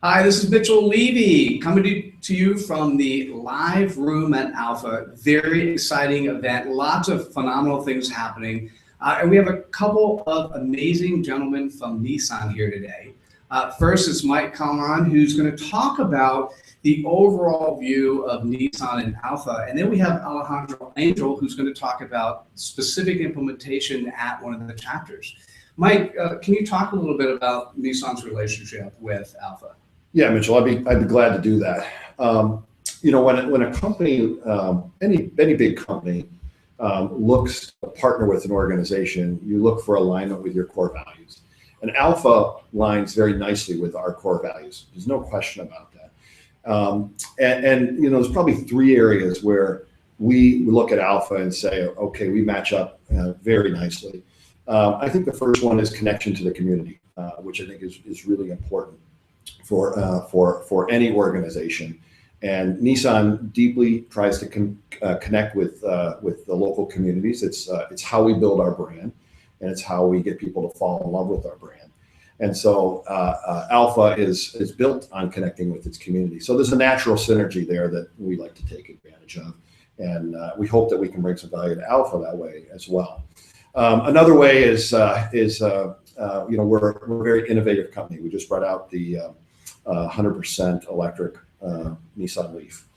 Hi, this is Mitchell Levy coming to you from the live room at ALPFA. Very exciting event, lots of phenomenal things happening. And we have a couple of amazing gentlemen from Nissan here today. First is Mike Colleran, who's going to talk about the overall view of Nissan and ALPFA. And then we have Alejandro Angel, who's going to talk about specific implementation at one of the chapters. Mike, can you talk a little bit about Nissan's relationship with ALPFA? Yeah, Mitchell, I'd be glad to do that. You know, when a company, any big company, looks to partner with an organization, you look for alignment with your core values. And ALPFA aligns very nicely with our core values. There's no question about that. And you know, there's probably three areas where we look at ALPFA and say, okay, we match up very nicely. I think the first one is connection to the community, which I think is really important for any organization. And Nissan deeply tries to connect with the local communities. It's how we build our brand, and it's how we get people to fall in love with our brand. And so ALPFA is built on connecting with its community. So there's a natural synergy there that we like to take advantage of, and we hope that we can bring some value to ALPFA that way as well. Another way is you know, we're a very innovative company. We just brought out the 100% electric Nissan Leaf,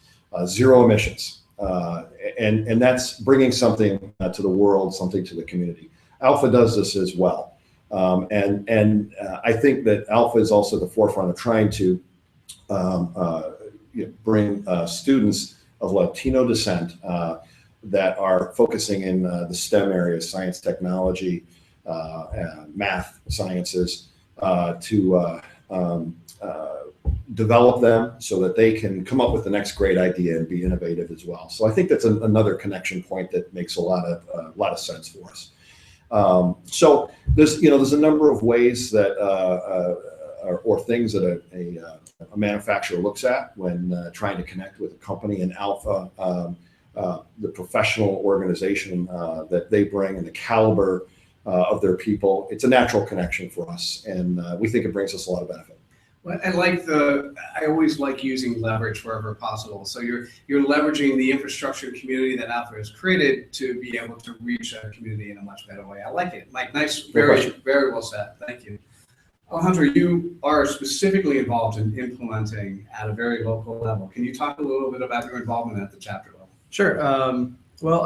zero emissions, and that's bringing something to the world, something to the community. ALPFA does this as well, and I think that ALPFA is also the forefront of trying to bring students of Latino descent that are focusing in the STEM areas, science, technology, math, sciences, to develop them so that they can come up with the next great idea and be innovative as well. So I think that's another connection point that makes a lot of sense for us. So there's a number of ways that or things that a manufacturer looks at when trying to connect with a company. And ALPFA, the professional organization that they bring and the caliber of their people, it's a natural connection for us, and we think it brings us a lot of benefit. Well, I always like using leverage wherever possible. So you're leveraging the infrastructure community that ALPFA has created to be able to reach a community in a much better way. I like it, Mike. Nice, very well said. Thank you. Alejandro, you are specifically involved in implementing at a very local level. Can you talk a little bit about your involvement at the chapter level? Sure. Well,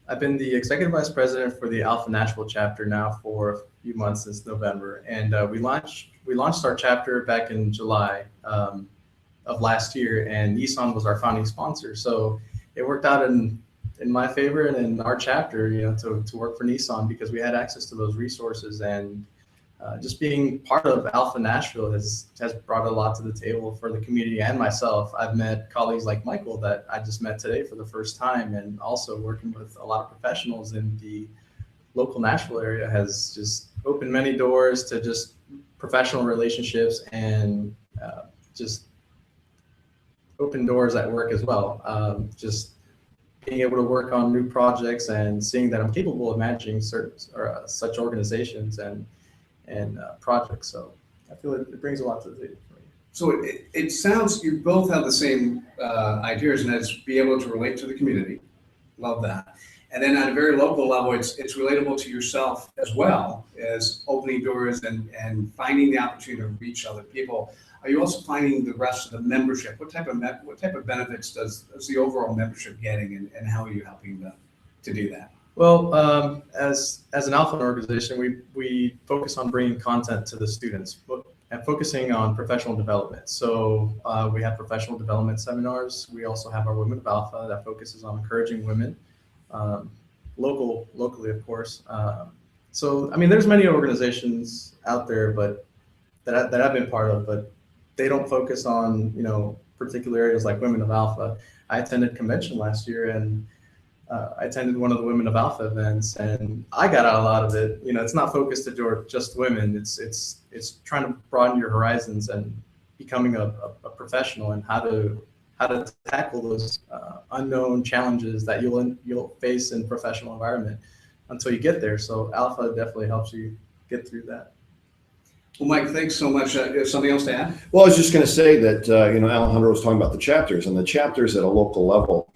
I've been the executive vice president for the ALPFA Nashville chapter now for a few months, since November, and we launched our chapter back in July of last year, and Nissan was our founding sponsor. So it worked out in my favor and in our chapter, you know, to work for Nissan, because we had access to those resources, and just being part of ALPFA Nashville has brought a lot to the table for the community and myself. I've met colleagues like Michael that I just met today for the first time, and also working with a lot of professionals in the local Nashville area has just opened many doors to just professional relationships, and just open doors at work as well. Just being able to work on new projects and seeing that I'm capable of managing such organizations and projects. So I feel it brings a lot to the table for me. So it sounds you both have the same ideas, and that's be able to relate to the community. Love that. And then at a very local level, it's relatable to yourself as well as opening doors and finding the opportunity to reach other people. Are you also finding the rest of the membership? What type of benefits does the overall membership getting, and how are you helping to do that? Well, as an ALPFA organization, we focus on bringing content to the students and focusing on professional development. So we have professional development seminars. We also have our Women of ALPFA that focuses on encouraging women, locally, of course. So I mean, there's many organizations out there, but that I've been part of, but they don't focus on, you know, particular areas like Women of ALPFA. I attended convention last year, and I attended one of the Women of ALPFA events, and I got out a lot of it. You know, it's not focused toward just women. It's trying to broaden your horizons and becoming a professional, and how to tackle those unknown challenges that you'll face in professional environment until you get there. So ALPFA definitely helps you get through that. Well, Mike, thanks so much. Something else to add? Well, I was just going to say that, Alejandro was talking about the chapters, and the chapters at a local level,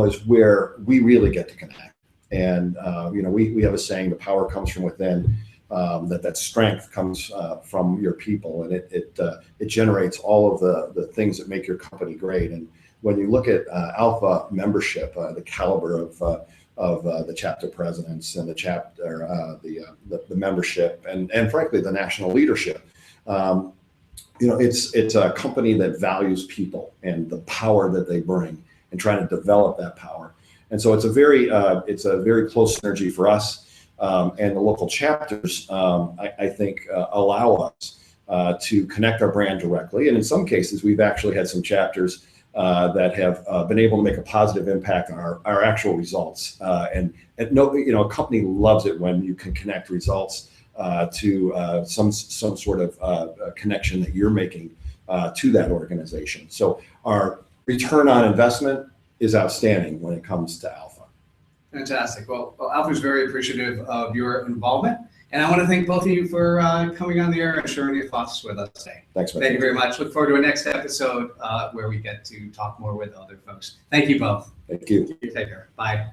is where we really get to connect. And, we have a saying, the power comes from within, that strength comes from your people, and it generates all of the things that make your company great. And when you look at ALPFA membership, the caliber of the chapter presidents and the chapter, the membership, and frankly the national leadership, it's a company that values people and the power that they bring, and trying to develop that power. And so it's a very close synergy for us, and the local chapters, I think, allow us to connect our brand directly. And in some cases, we've actually had some chapters that have been able to make a positive impact on our actual results. And a company loves it when you can connect results to some sort of connection that you're making to that organization. So our return on investment is outstanding when it comes to ALPFA. Fantastic. Well, ALPFA is very appreciative of your involvement. And I want to thank both of you for coming on the air and sharing your thoughts with us today. Thanks, man. Thank you very much. Look forward to our next episode where we get to talk more with other folks. Thank you both. Thank you. Take care. Bye.